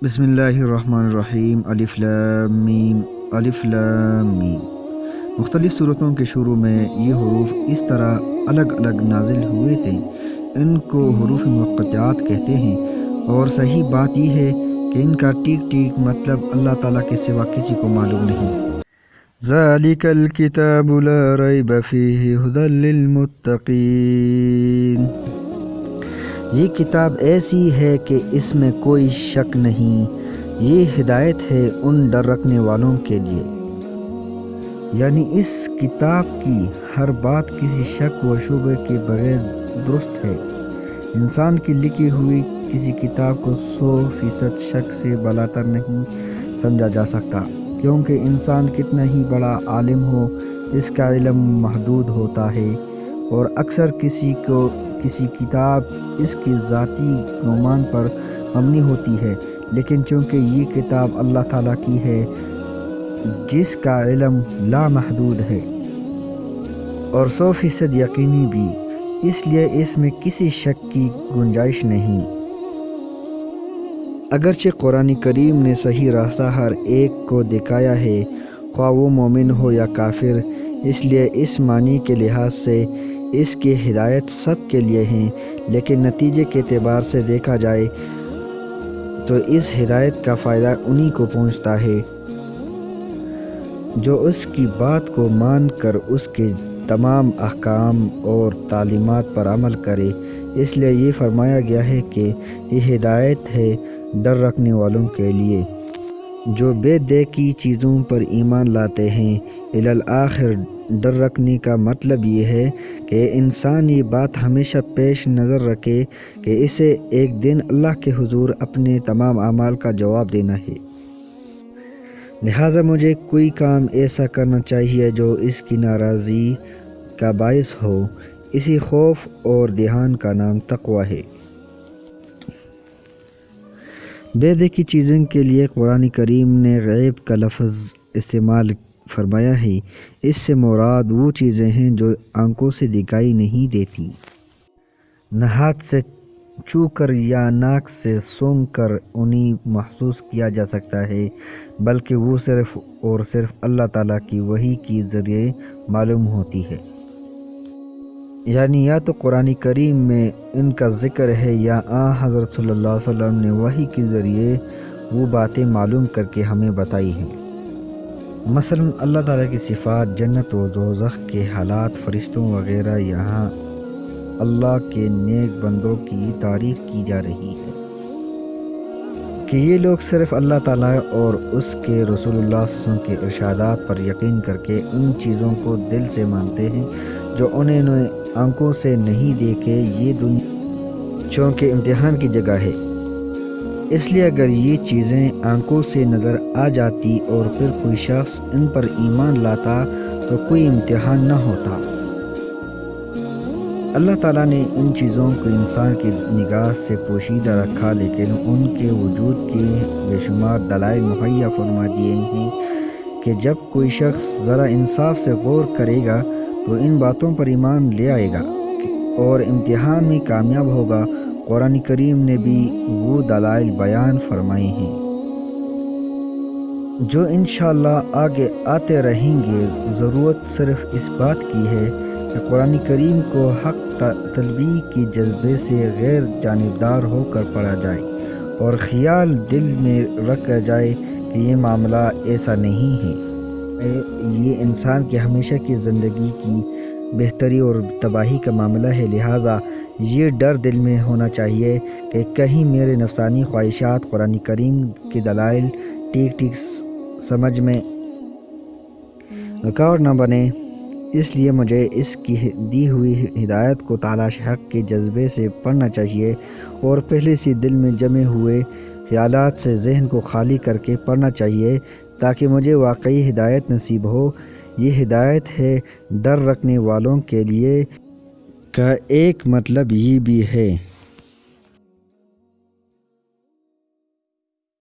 بسم اللہ الرحمن الرحیم الف لام میم الف لام میم۔ مختلف صورتوں کے شروع میں یہ حروف اس طرح الگ الگ نازل ہوئے تھے، ان کو حروف مقطعات کہتے ہیں، اور صحیح بات یہ ہے کہ ان کا ٹھیک ٹھیک مطلب اللہ تعالیٰ کے سوا کسی کو معلوم نہیں۔ ذالک الکتاب لا ریب فیہ ھدی للمتقین۔ یہ کتاب ایسی ہے کہ اس میں کوئی شک نہیں، یہ ہدایت ہے ان ڈر رکھنے والوں کے لیے۔ یعنی اس کتاب کی ہر بات کسی شک و شبہ کے بغیر درست ہے۔ انسان کی لکھی ہوئی کسی کتاب کو 100% شک سے بالاتر نہیں سمجھا جا سکتا، کیونکہ انسان کتنا ہی بڑا عالم ہو، اس کا علم محدود ہوتا ہے، اور اکثر کسی کتاب اس کی ذاتی گمان پر مبنی ہوتی ہے، لیکن چونکہ یہ کتاب اللہ تعالیٰ کی ہے جس کا علم لامحدود ہے اور 100% یقینی بھی، اس لیے اس میں کسی شک کی گنجائش نہیں۔ اگرچہ قرآن کریم نے صحیح راستہ ہر ایک کو دکھایا ہے، خواہ وہ مومن ہو یا کافر، اس لیے اس معنی کے لحاظ سے اس کی ہدایت سب کے لیے ہیں، لیکن نتیجے کے اعتبار سے دیکھا جائے تو اس ہدایت کا فائدہ انہی کو پہنچتا ہے جو اس کی بات کو مان کر اس کے تمام احکام اور تعلیمات پر عمل کرے۔ اس لیے یہ فرمایا گیا ہے کہ یہ ہدایت ہے ڈر رکھنے والوں کے لیے جو بے دیکھی چیزوں پر ایمان لاتے ہیں۔ الآخر ڈر رکھنے کا مطلب یہ ہے کہ انسان یہ بات ہمیشہ پیش نظر رکھے کہ اسے ایک دن اللہ کے حضور اپنے تمام اعمال کا جواب دینا ہے، لہٰذا مجھے کوئی کام ایسا کرنا چاہیے جو اس کی ناراضی کا باعث ہو۔ اسی خوف اور دھیان کا نام تقویٰ ہے۔ بے دیکھی چیزوں کے لیے قرآن کریم نے غیب کا لفظ استعمال فرمایا ہے۔ اس سے مراد وہ چیزیں ہیں جو آنکھوں سے دکھائی نہیں دیتی، نہ ہاتھ سے چھو کر یا ناک سے سونگھ کر انہیں محسوس کیا جا سکتا ہے، بلکہ وہ صرف اور صرف اللہ تعالیٰ کی وحی کے ذریعے معلوم ہوتی ہے۔ یعنی یا تو قرآن کریم میں ان کا ذکر ہے یا حضرت صلی اللہ علیہ وسلم نے وحی کے ذریعے وہ باتیں معلوم کر کے ہمیں بتائی ہیں۔ مثلا اللہ تعالیٰ کی صفات، جنت و دوزخ کے حالات، فرشتوں وغیرہ، یہاں اللہ کے نیک بندوں کی تعریف کی جا رہی ہے کہ یہ لوگ صرف اللہ تعالیٰ اور اس کے رسول اللہ صلی اللہ علیہ وسلم کے ارشادات پر یقین کر کے ان چیزوں کو دل سے مانتے ہیں جو انہوں نے آنکھوں سے نہیں دیکھے۔ یہ دنیا چونکہ امتحان کی جگہ ہے، اس لیے اگر یہ چیزیں آنکھوں سے نظر آ جاتی اور پھر کوئی شخص ان پر ایمان لاتا تو کوئی امتحان نہ ہوتا۔ اللہ تعالیٰ نے ان چیزوں کو انسان کی نگاہ سے پوشیدہ رکھا، لیکن ان کے وجود کے بے شمار دلائل مہیا فرما دیے ہیں کہ جب کوئی شخص ذرا انصاف سے غور کرے گا تو ان باتوں پر ایمان لے آئے گا اور امتحان میں کامیاب ہوگا۔ قرآن کریم نے بھی وہ دلائل بیان فرمائے ہیں جو انشاءاللہ آگے آتے رہیں گے۔ ضرورت صرف اس بات کی ہے کہ قرآن کریم کو حق طلبی کے جذبے سے غیر جانبدار ہو کر پڑھا جائے اور خیال دل میں رکھا جائے کہ یہ معاملہ ایسا نہیں ہے، یہ انسان کی ہمیشہ کی زندگی کی بہتری اور تباہی کا معاملہ ہے۔ لہٰذا یہ ڈر دل میں ہونا چاہیے کہ کہیں میرے نفسانی خواہشات قرآن کریم کے دلائل ٹھیک سمجھ میں رکاوٹ نہ بنے۔ اس لیے مجھے اس کی دی ہوئی ہدایت کو تلاش حق کے جذبے سے پڑھنا چاہیے اور پہلے سے دل میں جمے ہوئے خیالات سے ذہن کو خالی کر کے پڑھنا چاہیے تاکہ مجھے واقعی ہدایت نصیب ہو۔ یہ ہدایت ہے ڈر رکھنے والوں کے لیے کا ایک مطلب یہ بھی ہے